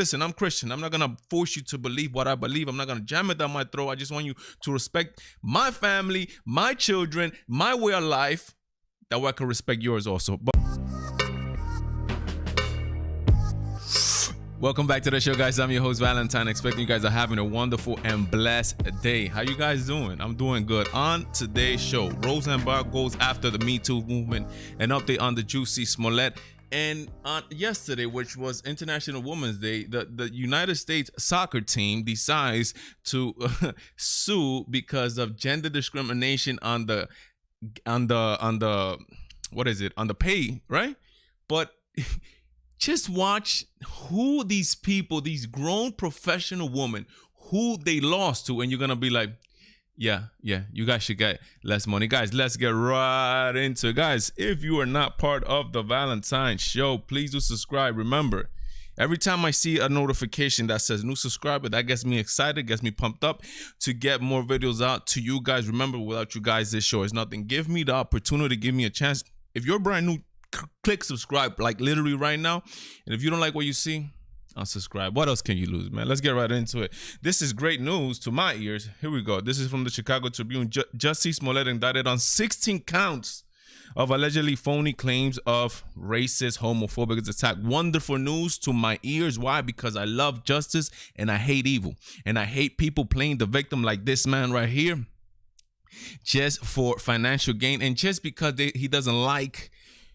Listen, I'm Christian. I'm not going to force you to believe what I believe. I'm not going to jam it down my throat. I just want you to respect my family, my children, my way of life. That way I can respect yours also. But welcome back to the show, guys. I'm your host, Valentine. Expecting you guys are having a wonderful and blessed day. How you guys doing? I'm doing good. On today's show, Roseanne Barr goes after the METOO movement, an update on the Juicy Smollett. And on yesterday, which was International Women's Day, the United States soccer team decides to sue because of gender discrimination on the what is it, on the pay, right? But just watch who these people, these grown professional women, who they lost to, and you're gonna be like, yeah, you guys should get less money. Guys, let's get right into it. Guys, if you are not part of the Valentine show, please do subscribe. Remember, every time I see a notification that says new subscriber, that gets me excited, gets me pumped up to get more videos out to you guys. Remember, without you guys, this show is nothing. Give me the opportunity, give me a chance. If you're brand new, click subscribe, like literally right now. And if you don't like what you see, unsubscribe. What else can you lose, man? Let's get right into it. This is great news to my ears. Here we go. This is from the Chicago Tribune. Jussie Smollett indicted on 16 counts of allegedly phony claims of racist, homophobic attack. Wonderful news to my ears. Why? Because I love justice and I hate evil. And I hate people playing the victim like this man right here, just for financial gain. And just because he doesn't like,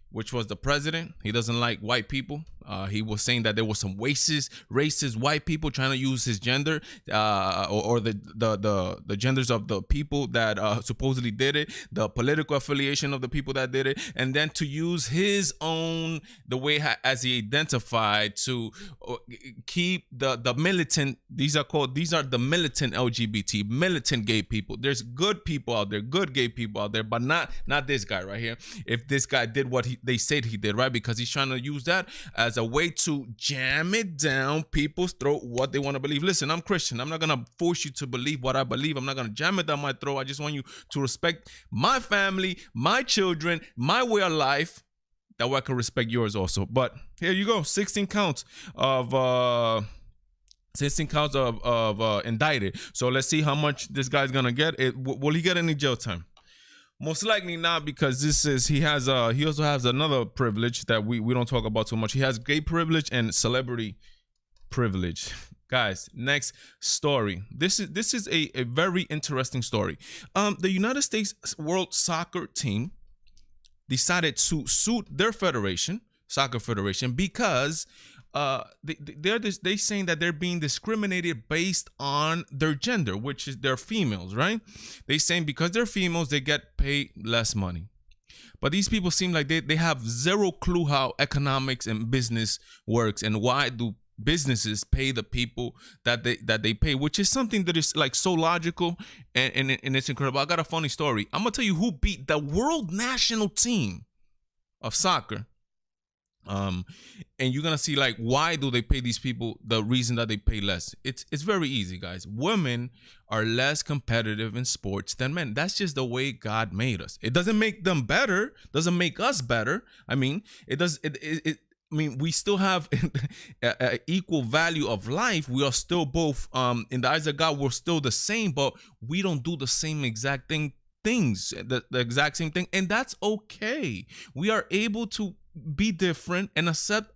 which was the president, he doesn't like white people. He was saying that there were some racist white people trying to use his gender or the genders of the people that supposedly did it, the political affiliation of the people that did it, and then to use his own, the way as he identified, to keep the militant. These are the militant LGBT, militant gay people. There's good people out there, good gay people out there, but not this guy right here. If this guy did what they said he did, right? Because he's trying to use that as a way to jam it down people's throat, what they want to believe. Listen, I'm Christian. I'm not going to force you to believe what I believe. I'm not going to jam it down my throat. I just want you to respect my family, my children, my way of life. That way I can respect yours also. But here you go. 16 counts of 16 counts of indicted. So let's see how much this guy's going to get. Will he get any jail time? Most likely not, because he also has another privilege that we don't talk about too much. He has gay privilege and celebrity privilege. Guys, next story. This is a very interesting story. The United States World Soccer team decided to sue their soccer federation, because they saying that they're being discriminated based on their gender, which is they're females, right? They saying because they're females, they get paid less money. But these people seem like they have zero clue how economics and business works, and why do businesses pay the people that they pay, which is something that is like so logical and it's incredible. I got a funny story. I'm gonna tell you who beat the world national team of soccer. And you're gonna see like, why do they pay these people the reason that they pay less. It's very easy, guys. Women are less competitive in sports than men. That's just the way God made us. It doesn't make them better, doesn't make us better. I mean, we still have equal value of life. We are still both in the eyes of God, we're still the same, but we don't do the same exact things, the exact same thing, and that's okay. We are able to be different and accept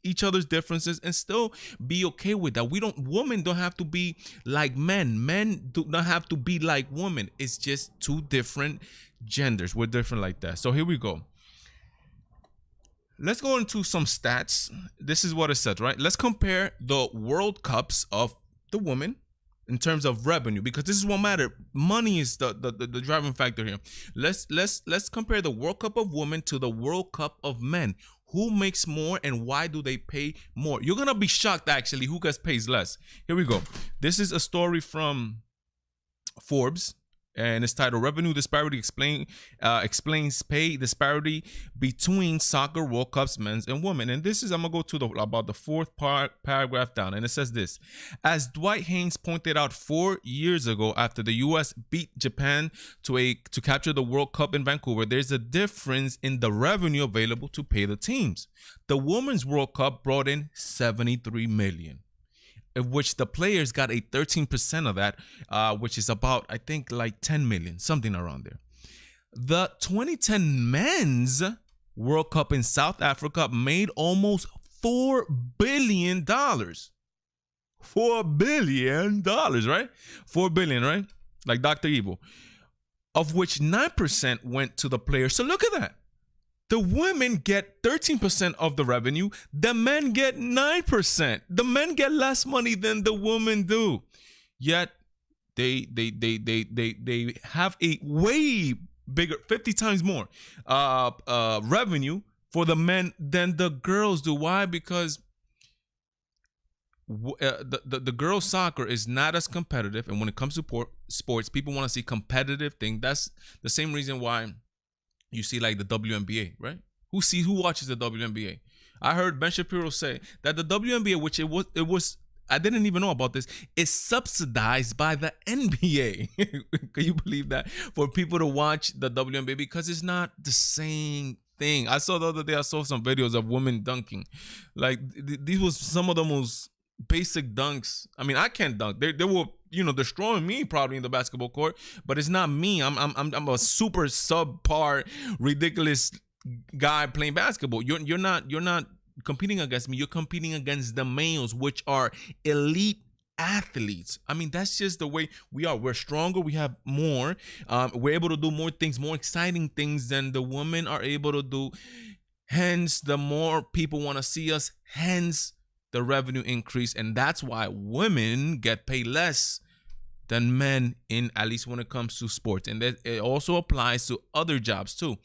each other's differences and still be okay with that. Women don't have to be like men do not have to be like women. It's just two different genders. We're different like that. So here we go. Let's go into some stats. This is what it said, right? Let's compare the World Cups of the women in terms of revenue, because this is what matters. Money is the driving factor here. Let's compare the World Cup of women to the World Cup of men. Who makes more and why do they pay more? You're gonna be shocked actually who pays less. Here we go. This is a story from Forbes. and it's titled "Revenue Disparity Explains Pay Disparity Between Soccer World Cups Men's and Women." And this is, I'm gonna go to about the fourth paragraph down, and it says this: as Dwight Haynes pointed out 4 years ago, after the U.S. beat Japan to capture the World Cup in Vancouver, there's a difference in the revenue available to pay the teams. The Women's World Cup brought in $73 million. Of which the players got a 13% of that, which is about, I think, like 10 million, something around there. The 2010 Men's World Cup in South Africa made almost $4 billion. $4 billion, right? $4 billion, right? Like Dr. Evil. Of which 9% went to the players. So look at that. The women get 13% of the revenue. The men get 9%. The men get less money than the women do. Yet they have a way bigger, 50 times more revenue for the men than the girls do. Why? Because the girls' soccer is not as competitive, and when it comes to sports, people want to see competitive thing. That's the same reason why you see like the WNBA, right? Who watches the WNBA? I heard Ben Shapiro say that the WNBA, which it was, I didn't even know about this, is subsidized by the NBA. Can you believe that? For people to watch the WNBA, because it's not the same thing. I saw the other day, I saw some videos of women dunking. Like these was some of the most basic dunks. I mean, I can't dunk. They were, destroying me probably in the basketball court, but it's not me. I'm a super subpar, ridiculous guy playing basketball. You're not competing against me. You're competing against the males, which are elite athletes. I mean, that's just the way we are. We're stronger. We have more. We're able to do more things, more exciting things than the women are able to do. Hence, the more people want to see us. Hence, the revenue increase, and that's why women get paid less than men, in at least when it comes to sports. And that it also applies to other jobs too.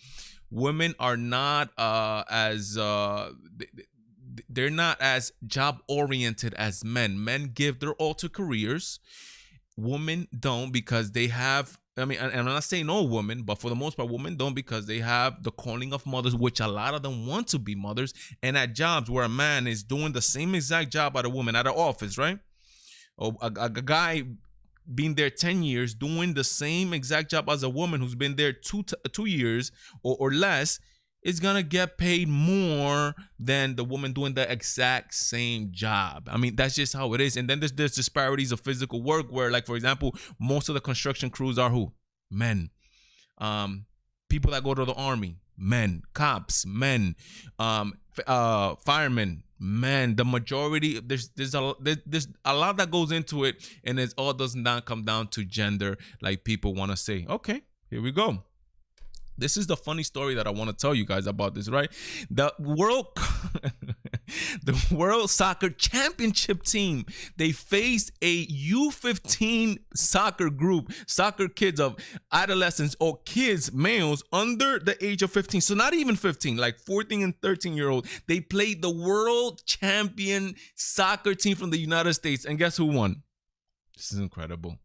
Women are not they're not as job oriented as men. Men give their all to careers. Women don't, because they have, I mean, and I'm not saying no women, but for the most part, women don't, because they have the calling of mothers, which a lot of them want to be mothers. And at jobs where a man is doing the same exact job at a woman at an office, right? Or a guy being there 10 years doing the same exact job as a woman who's been there 2 years or less, is gonna get paid more than the woman doing the exact same job. I mean, that's just how it is. And then there's disparities of physical work where, like, for example, most of the construction crews are who? Men. People that go to the army, men. Cops, men. Firemen, men. The majority, there's a lot that goes into it, and it all does not come down to gender like people want to say. Okay, here we go. This is the funny story that I want to tell you guys about this, right? The World Soccer Championship team, they faced a U15 soccer group, soccer kids of adolescents or kids, males under the age of 15. So not even 15, like 14 and 13-year-old. They played the world champion soccer team from the United States. And guess who won? This is incredible.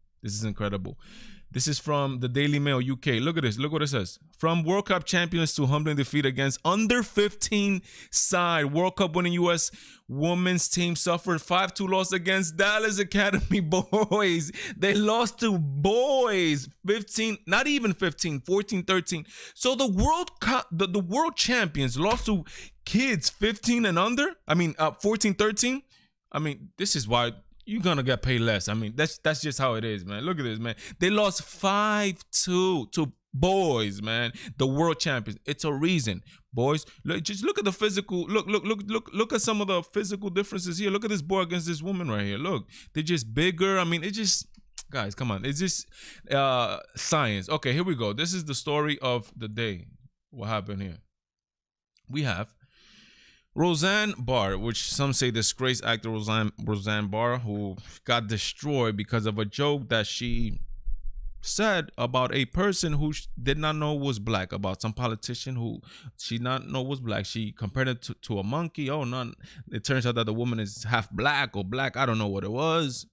This is from the Daily Mail UK. Look at this. Look what it says. From World Cup champions to humbling defeat against under 15 side. World Cup winning U.S. women's team suffered 5-2 loss against Dallas Academy boys. They lost to boys 15, not even 15, 14, 13. So the World Cup, the world champions lost to kids 15 and under. 14, 13. I mean, this is why you're gonna get paid less. I mean, that's just how it is, man. Look at this, man. They lost 5-2 to boys, man. The world champions. It's a reason, boys. Just look at the physical. Look at some of the physical differences here. Look at this boy against this woman right here. Look, they're just bigger. I mean, it just, guys, come on. It's just science. Okay, here we go. This is the story of the day. What happened here? We have Roseanne Barr, which some say disgraced actor Roseanne Barr, who got destroyed because of a joke that she said about a person who did not know was black, about some politician who she not know was black. She compared it to a monkey. Oh, no. It turns out that the woman is half black or black. I don't know what it was.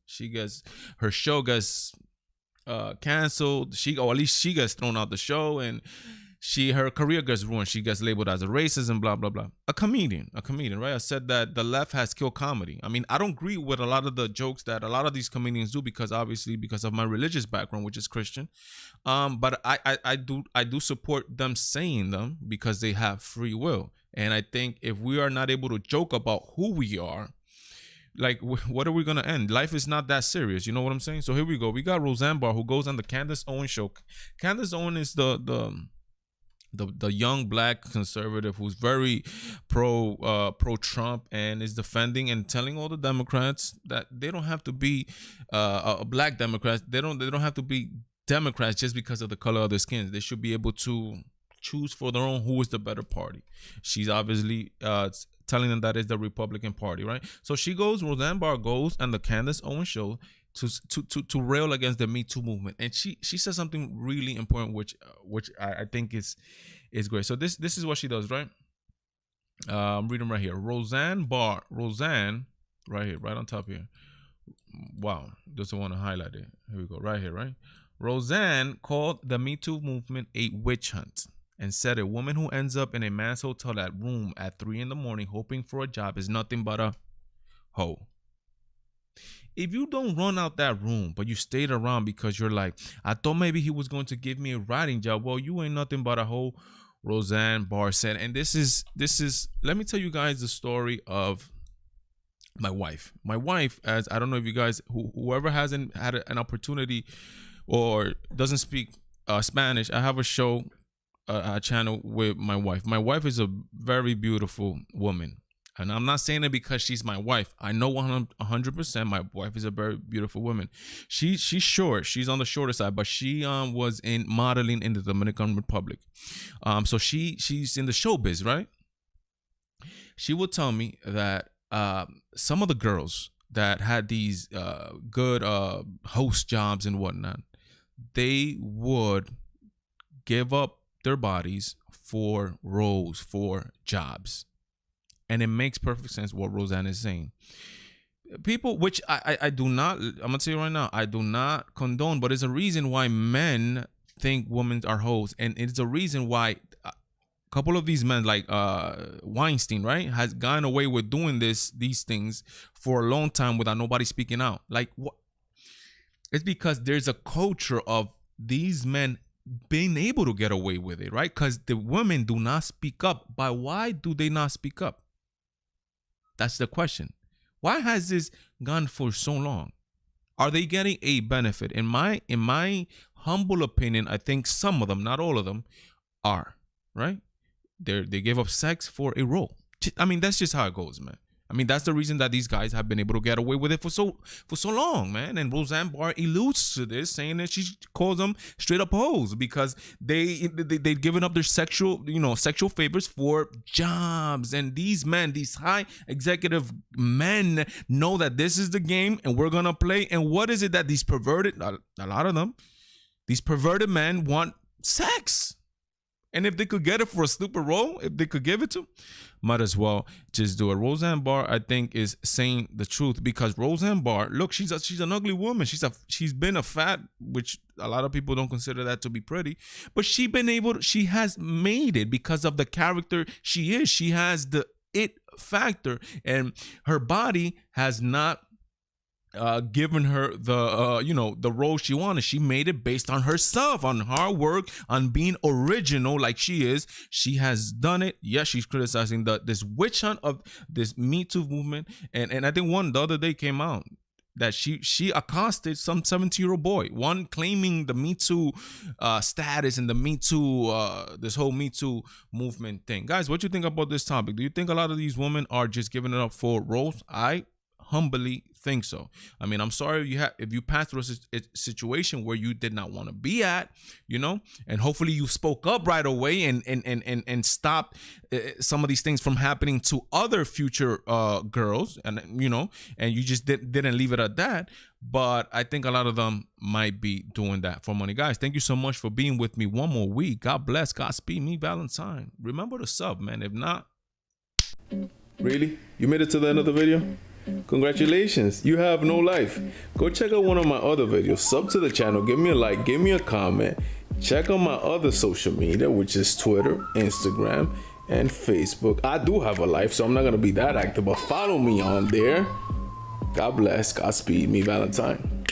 Her show gets canceled. Or at least she gets thrown out the show, and her career gets ruined. She gets labeled as a racist and blah blah blah. A comedian, right? I said that the left has killed comedy. I mean, I don't agree with a lot of the jokes that a lot of these comedians do, because obviously because of my religious background, which is Christian. But I do support them saying them because they have free will. And I think if we are not able to joke about who we are, like, what are we gonna end? Life is not that serious, you know what I'm saying? So here we go. We got Roseanne Barr, who goes on the Candace Owens show. Candace Owens is the young black conservative who's very pro Trump, and is defending and telling all the Democrats that they don't have to be black Democrats. They don't have to be Democrats just because of the color of their skin. They should be able to choose for their own who is the better party. She's obviously telling them that is the Republican Party, right? So Roseanne Barr goes on the Candace Owens show to rail against the Me Too movement, and she says something really important, which I think is great. So this is what she does, right? I'm reading right here. Roseanne Barr, right here, right on top here. Wow, doesn't want to highlight it. Here we go, right here, right? Roseanne called the Me Too movement a witch hunt, and said a woman who ends up in a man's hotel room at 3 a.m. hoping for a job is nothing but a hoe. If you don't run out that room, but you stayed around because you're like, I thought maybe he was going to give me a writing job, well, you ain't nothing but a hoe, Roseanne Barr said. And this is let me tell you guys the story of my wife. My wife, as I don't know if you guys, whoever hasn't had an opportunity or doesn't speak Spanish, I have a show, a channel with my wife. My wife is a very beautiful woman. And I'm not saying it because she's my wife. I know 100% my wife is a very beautiful woman. She's short. She's on the shorter side, but she was in modeling in the Dominican Republic. So she's in the showbiz, right? She would tell me that some of the girls that had these good host jobs and whatnot, they would give up their bodies for roles, for jobs. And it makes perfect sense what Roseanne is saying. People, which I do not, I'm going to tell you right now, I do not condone, but it's a reason why men think women are hoes. And it's a reason why a couple of these men, like Weinstein, right, has gone away with doing these things for a long time without nobody speaking out. Like, what? It's because there's a culture of these men being able to get away with it, right? Because the women do not speak up. But why do they not speak up? That's the question. Why has this gone for so long? Are they getting a benefit? In my humble opinion, I think some of them, not all of them, are, right? They give up sex for a role. I mean, that's just how it goes, man. I mean, that's the reason that these guys have been able to get away with it for so long, man. And Roseanne Barr alludes to this, saying that she calls them straight up hoes because they've given up their sexual favors for jobs. And these men, these high executive men, know that this is the game and we're gonna play. And what is it that these perverted, a lot of them, these perverted men want? Sex. And if they could get it for a stupid role, if they could give it to, might as well just do it. Roseanne Barr, I think, is saying the truth, because Roseanne Barr, look, she's an ugly woman. She's been a fat, which a lot of people don't consider that to be pretty, but she has made it because of the character she is. She has the it factor, and her body has not given her the role she wanted. She made it based on herself, on hard work, on being original like she is. She has done it. Yes, she's criticizing this witch hunt of this Me Too movement. And I think one the other day came out that she accosted some 17-year-old boy, one claiming the Me Too status and the Me Too, this whole Me Too movement thing. Guys, what do you think about this topic? Do you think a lot of these women are just giving it up for roles? I humbly think so. I mean, I'm sorry if you passed through a situation where you did not want to be at, and hopefully you spoke up right away and stopped some of these things from happening to other future girls, and and you just didn't leave it at that. But I think a lot of them might be doing that for money. Guys, thank you so much for being with me one more week. God bless. Godspeed. Me, Valentine. Remember to sub, man. If not, really, you made it to the end of the video? Congratulations, you have no life. Go check out one of my other videos. Sub to the channel, give me a like, give me a comment. Check out my other social media, which is Twitter, Instagram, and Facebook. I do have a life, so I'm not gonna be that active, but follow me on there. God bless, Godspeed, me Valentine.